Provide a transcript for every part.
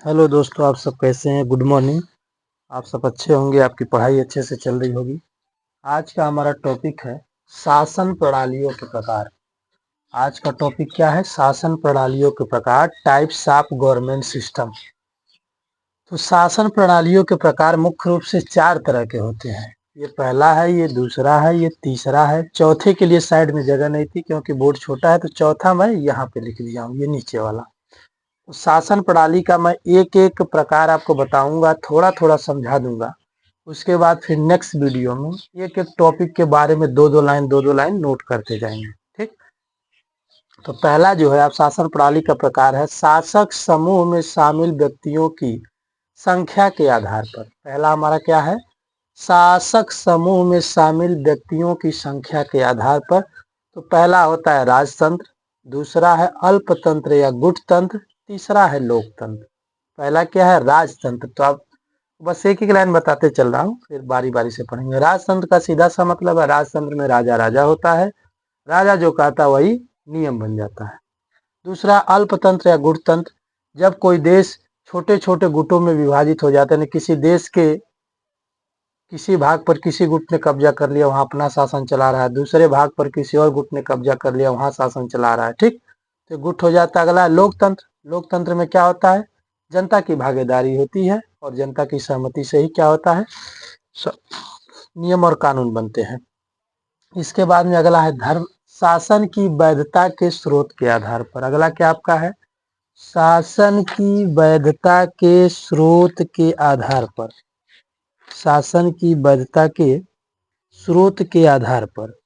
Hello दोस्तों, आप सब कैसे हैं? Good morning. आप सब अच्छे होंगे, आपकी पढ़ाई अच्छे से चल रही होगी। आज का हमारा टॉपिक है शासन प्रणालियों के प्रकार। आज का टॉपिक क्या है? शासन प्रणालियों के प्रकार, टाइप्स ऑफ गवर्नमेंट सिस्टम। तो शासन प्रणालियों के प्रकार मुख्य रूप से 4 तरह के होते हैं। ये पहला है, ये दूसरा है, ये तीसरा है। चौथे के लिए साइड में जगह नहीं थी क्योंकि बोर्ड छोटा है, तो चौथा मैं यहाँ पे लिख दिया हूँ, ये नीचे वाला। शासन प्रणाली का मैं एक एक प्रकार आपको बताऊंगा, थोड़ा थोड़ा समझा दूंगा। उसके बाद फिर नेक्स्ट वीडियो में एक एक टॉपिक के बारे में दो दो लाइन नोट करते जाएंगे। ठीक। तो पहला जो है, आप शासन प्रणाली का प्रकार है शासक समूह में शामिल व्यक्तियों की संख्या के आधार पर। पहला हमारा क्या है? शासक समूह में शामिल व्यक्तियों की संख्या के आधार पर। तो पहला होता है राजतंत्र, दूसरा है अल्पतंत्र या गुटतंत्र, तीसरा है लोकतंत्र। पहला क्या है? राजतंत्र। तो आप बस एक एक लाइन बताते चल रहा हूँ, फिर बारी बारी से पढ़ेंगे। राजतंत्र का सीधा सा मतलब है, राजतंत्र में राजा राजा होता है, राजा जो कहता है वही नियम बन जाता है। दूसरा अल्पतंत्र या गुटतंत्र, जब कोई देश छोटे छोटे गुटों में विभाजित हो जाते हैं, किसी देश के किसी भाग पर किसी गुट ने कब्जा कर लिया, वहां अपना शासन चला रहा है, दूसरे भाग पर किसी और गुट ने कब्जा कर लिया, वहां शासन चला रहा है। ठीक। तो गुट हो जाता है। अगला है लोकतंत्र। लोकतंत्र में क्या होता है? जनता की भागीदारी होती है और जनता की सहमति से ही क्या होता है? नियम और कानून बनते हैं। इसके बाद में अगला है धर्म। शासन की वैधता के स्रोत के आधार पर। अगला क्या आपका है? शासन की वैधता के स्रोत के आधार पर। शासन की वैधता के स्रोत के आधार पर।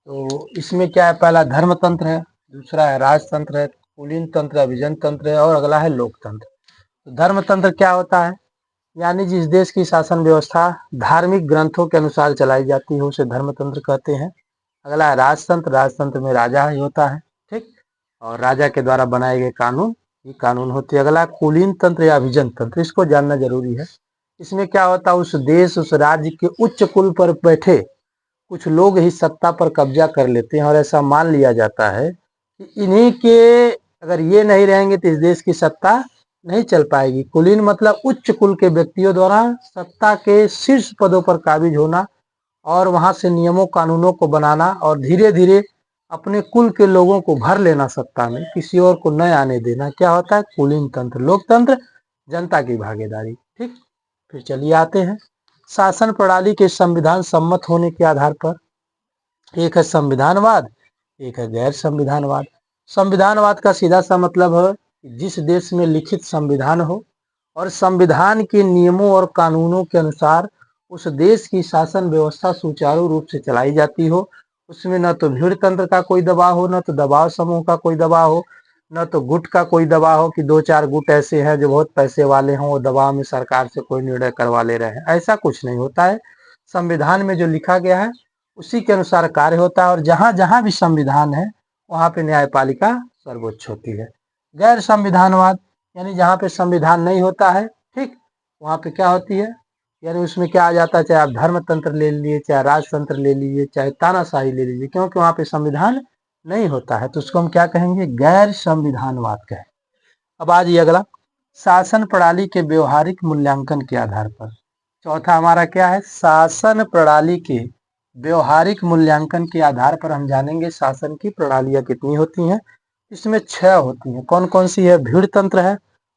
तो इसमें क्या है? पहला धर्मतंत्र है, दूसरा है राजतंत्र है, कुलीन तंत्र है, विजन तंत्र है, और अगला है लोकतंत्र। तो धर्मतंत्र क्या होता है? यानी जिस देश की शासन व्यवस्था धार्मिक ग्रंथों के अनुसार चलाई जाती है उसे धर्मतंत्र कहते हैं। अगला है राजतंत्र। राजतंत्र में राजा ही होता है। ठीक। और राजा के द्वारा बनाए गए कानून ये कानून होते हैं। अगला कुलीन तंत्र या विजन तंत्र, इसको जानना जरूरी है। इसमें क्या होता है? उस देश उस राज्य के उच्च कुल पर बैठे कुछ लोग ही सत्ता पर कब्जा कर लेते हैं और ऐसा मान लिया जाता है कि इन्हीं के अगर ये नहीं रहेंगे तो इस देश की सत्ता नहीं चल पाएगी। कुलीन मतलब उच्च कुल के व्यक्तियों द्वारा सत्ता के शीर्ष पदों पर काबिज होना और वहां से नियमों कानूनों को बनाना और धीरे धीरे अपने कुल के लोगों को भर लेना सत्ता में, किसी और को न आने देना, क्या होता है? कुलीन तंत्र। लोकतंत्र जनता की भागीदारी। ठीक। फिर चलिए आते हैं शासन प्रणाली के संविधान सम्मत होने के आधार पर। एक है संविधानवाद, एक है गैर संविधानवाद। संविधानवाद का सीधा सा मतलब है जिस देश में लिखित संविधान हो और संविधान के नियमों और कानूनों के अनुसार उस देश की शासन व्यवस्था सुचारू रूप से चलाई जाती हो। उसमें न तो भीड़ तंत्र का कोई दबाव हो, न तो दबाव समूह का कोई दबाव हो, न तो गुट का कोई दबाव हो कि दो चार गुट ऐसे हैं जो बहुत पैसे वाले हों, वो दबाव में सरकार से कोई निर्णय करवा ले रहे हैं। ऐसा कुछ नहीं होता है। संविधान में जो लिखा गया है उसी के अनुसार कार्य होता है और जहां जहां भी संविधान है वहां पे न्यायपालिका सर्वोच्च होती है। गैर संविधानवाद यानी जहाँ पे संविधान नहीं होता है, ठीक, वहाँ पे क्या होती है? यानी उसमें क्या आ जाता है? चाहे आप धर्म तंत्र ले लीजिए, चाहे राजतंत्र ले लीजिए, चाहे तानाशाही ले लीजिए, क्योंकि वहाँ पे संविधान नहीं होता है, तो उसको हम क्या कहेंगे? गैर संविधानवाद कहें। अब आ जाइए अगला, शासन प्रणाली के व्यवहारिक मूल्यांकन के आधार पर। चौथा हमारा क्या है? शासन प्रणाली के व्यवहारिक मूल्यांकन के आधार पर हम जानेंगे शासन की प्रणालियां कितनी होती हैं। इसमें 6 होती हैं। कौन कौन सी है? भीड़ तंत्र है,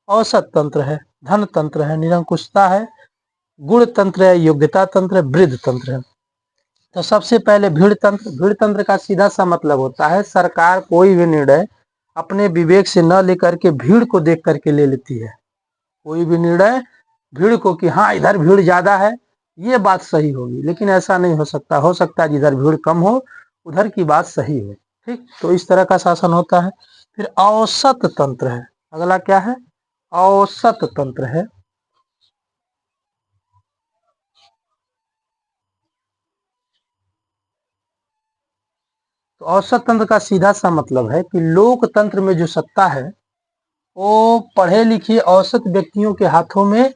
औसत तंत्र है, धन तंत्र है, निरंकुशता है, गुण तंत्र है, योग्यता तंत्र है, वृद्ध तंत्र है। तो सबसे पहले भीड़ तंत्र। भीड़ तंत्र का सीधा सा मतलब होता है सरकार कोई भी निर्णय अपने विवेक से न लेकर के भीड़ को देख करके ले लेती है। कोई भी निर्णय भीड़ को कि हाँ इधर भीड़ ज्यादा है ये बात सही होगी, लेकिन ऐसा नहीं हो सकता। हो सकता है जिधर भीड़ कम हो उधर की बात सही हो। ठीक। तो इस तरह का शासन होता है। फिर औसत तंत्र है। अगला क्या है? औसत तंत्र है। तो औसत तंत्र का सीधा सा मतलब है कि लोकतंत्र में जो सत्ता है वो पढ़े लिखे औसत व्यक्तियों के हाथों में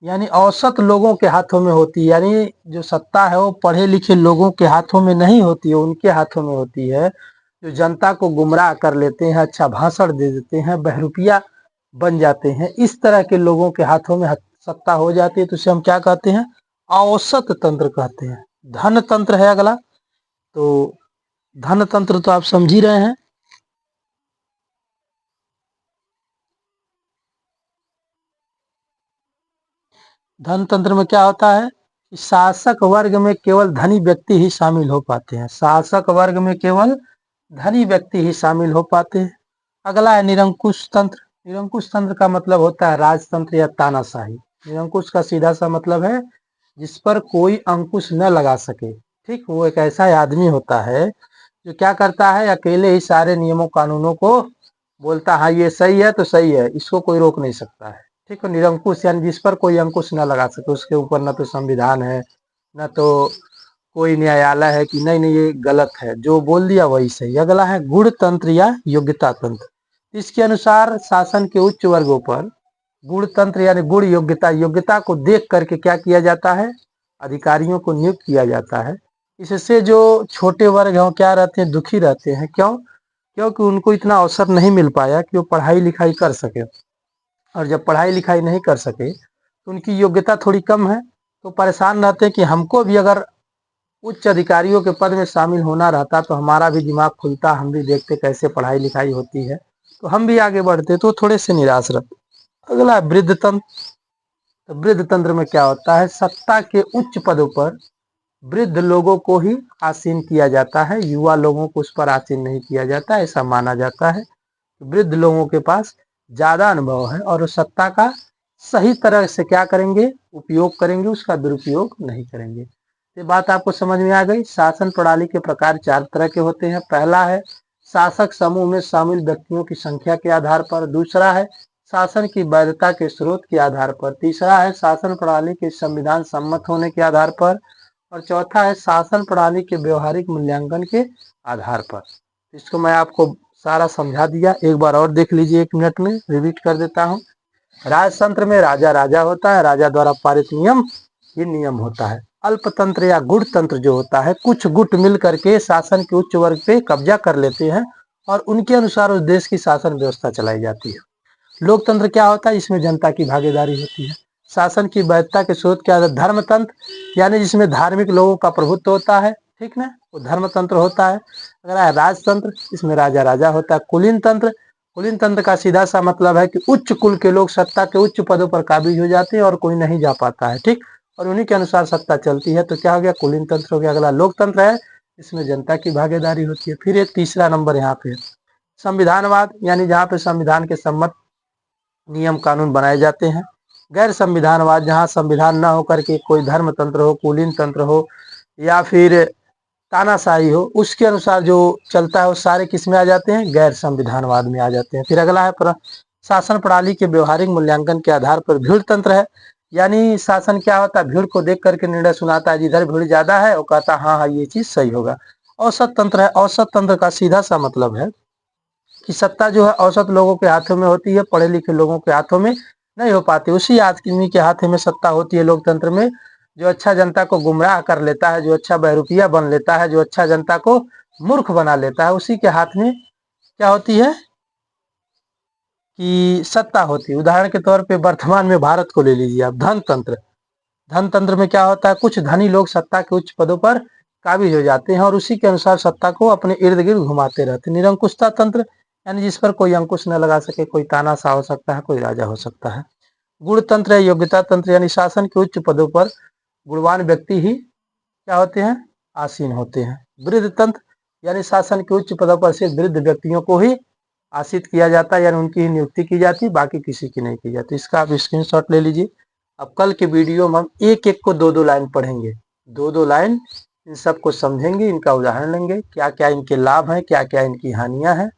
यानी औसत लोगों के हाथों में होती है, यानी जो सत्ता है वो पढ़े लिखे लोगों के हाथों में नहीं होती है, उनके हाथों में होती है जो जनता को गुमराह कर लेते हैं, अच्छा भाषण दे देते हैं, बहरूपिया बन जाते हैं, इस तरह के लोगों के हाथों में सत्ता हो जाती है तो उसे हम क्या कहते हैं, औसत तंत्र कहते हैं। धन तंत्र है अगला, तो धन तंत्र तो आप समझ ही रहे हैं। धन तंत्र में क्या होता है कि शासक वर्ग में केवल धनी व्यक्ति ही शामिल हो पाते हैं, शासक वर्ग में केवल धनी व्यक्ति ही शामिल हो पाते हैं। अगला है निरंकुश तंत्र। निरंकुश तंत्र का मतलब होता है राजतंत्र या तानाशाही। निरंकुश का सीधा सा मतलब है जिस पर कोई अंकुश न लगा सके। ठीक, वो एक ऐसा आदमी होता है जो क्या करता है, अकेले ही सारे नियमों कानूनों को बोलता है ये सही है तो सही है, इसको कोई रोक नहीं सकता है। ठीक है, निरंकुश यानी जिस पर कोई अंकुश न लगा सके, उसके ऊपर न तो संविधान है न तो कोई न्यायालय है कि नहीं नहीं ये गलत है, जो बोल दिया वही सही। अगला है गुण तंत्र या योग्यता तंत्र। इसके अनुसार शासन के उच्च वर्गों पर गुण तंत्र यानी गुण योग्यता, योग्यता को देख करके क्या किया जाता है, अधिकारियों को नियुक्त किया जाता है। इससे जो छोटे वर्ग हैं क्या रहते हैं, दुखी रहते हैं। क्यों? क्योंकि उनको इतना अवसर नहीं मिल पाया कि वो पढ़ाई लिखाई कर सके, और जब पढ़ाई लिखाई नहीं कर सके तो उनकी योग्यता थोड़ी कम है, तो परेशान रहते हैं कि हमको भी अगर उच्च अधिकारियों के पद में शामिल होना रहता तो हमारा भी दिमाग खुलता, हम भी देखते कैसे पढ़ाई लिखाई होती है, तो हम भी आगे बढ़ते, तो थोड़े से निराश रहते। अगला है वृद्ध तंत्र। तो वृद्ध तंत्र में क्या होता है, सत्ता के उच्च पदों पर वृद्ध लोगों को ही आसीन किया जाता है, युवा लोगों को उस पर आसीन नहीं किया जाता, ऐसा माना जाता है। वृद्ध लोगों के पास ज्यादा अनुभव है और सत्ता का सही तरह से क्या करेंगे, उपयोग करेंगे, उसका दुरुपयोग नहीं करेंगे। ये बात आपको समझ में आ गई। शासन प्रणाली के प्रकार चार तरह के होते हैं। पहला है शासक समूह में शामिल व्यक्तियों की संख्या के आधार पर। दूसरा है शासन की वैधता के स्रोत के आधार पर। तीसरा है शासन प्रणाली के संविधान सम्मत होने के आधार पर। और चौथा है शासन प्रणाली के व्यवहारिक मूल्यांकन के आधार पर। इसको मैं आपको सारा समझा दिया, एक बार और देख लीजिए, 1 मिनट में रिपीट कर देता हूँ। राजतंत्र में राजा राजा होता है, राजा द्वारा पारित नियम ये नियम होता है। अल्पतंत्र या गुट तंत्र जो होता है, कुछ गुट मिल करके शासन के उच्च वर्ग पे कब्जा कर लेते हैं और उनके अनुसार उस देश की शासन व्यवस्था चलाई जाती है। लोकतंत्र क्या होता है, इसमें जनता की भागीदारी होती है। शासन की वैधता के स्रोत क्या है, धर्मतंत्र यानी जिसमें धार्मिक लोगों का प्रभुत्व होता है, ठीक ना, वो धर्मतंत्र होता है। अगर है राजतंत्र, इसमें राजा राजा होता है। कुलीन तंत्र, कुलीन तंत्र का सीधा सा मतलब है कि उच्च कुल के लोग सत्ता के उच्च पदों पर काबिज हो जाते हैं और कोई नहीं जा पाता है, ठीक, और उन्हीं के अनुसार सत्ता चलती है, तो क्या हो गया, कुलीन तंत्र हो गया। अगला लोकतंत्र है, इसमें जनता की भागीदारी होती है। फिर एक तीसरा नंबर यहाँ पे संविधानवाद, यानी जहाँ पे संविधान के सम्मत नियम कानून बनाए जाते हैं। गैर संविधानवाद, जहाँ संविधान न होकर के कोई धर्म तंत्र हो, कुलीन तंत्र हो या फिर तानाशाही हो, उसके अनुसार जो चलता है वो सारे किस में आ जाते हैं, गैर संविधानवाद में आ जाते हैं। फिर अगला है शासन प्रणाली के व्यवहारिक मूल्यांकन के आधार पर भीड़ तंत्र है, यानी शासन क्या होता है, भीड़ को देख करके निर्णय सुनाता है, जिधर भीड़ ज्यादा है वो कहता है हाँ हाँ ये चीज सही होगा। औसत तंत्र है, औसत तंत्र का सीधा सा मतलब है कि सत्ता जो है औसत लोगों के हाथों में होती है, पढ़े लिखे लोगों के हाथों में नहीं हो पाती। उसी आदमी के हाथ में सत्ता होती है लोकतंत्र में, जो अच्छा जनता को गुमराह कर लेता है, जो अच्छा बहरूपिया बन लेता है, जो अच्छा जनता को मूर्ख बना लेता है, उसी के हाथ में क्या होती है कि सत्ता होती है। उदाहरण के तौर पे वर्तमान में भारत को ले लीजिए आप, धन तंत्र। धन तंत्र में क्या होता है, कुछ धनी लोग सत्ता के उच्च पदों पर काबिज हो जाते हैं और उसी के अनुसार सत्ता को अपने इर्द गिर्द घुमाते रहते हैं। निरंकुशता तंत्र यानी जिस पर कोई अंकुश न लगा सके, कोई तानाशाह हो सकता है, कोई राजा हो सकता है। गुण तंत्र है, योग्यता तंत्र यानी शासन के उच्च पदों पर गुणवान व्यक्ति ही क्या होते हैं, आसीन होते हैं। वृद्ध तंत्र यानी शासन के उच्च पदों पर सिर्फ वृद्ध व्यक्तियों को ही आसित किया जाता है, यानी उनकी ही नियुक्ति की जाती है, बाकी किसी की नहीं की जाती। इसका आप स्क्रीनशॉट ले लीजिए। अब कल के वीडियो में हम एक एक को दो दो लाइन पढ़ेंगे, दो दो लाइन इन सबको समझेंगे, इनका उदाहरण लेंगे, क्या क्या इनके लाभ हैं, क्या क्या इनकी हानियां हैं,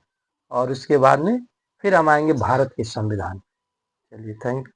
और उसके बाद में फिर हम आएंगे भारत के संविधान। चलिए, थैंक यू।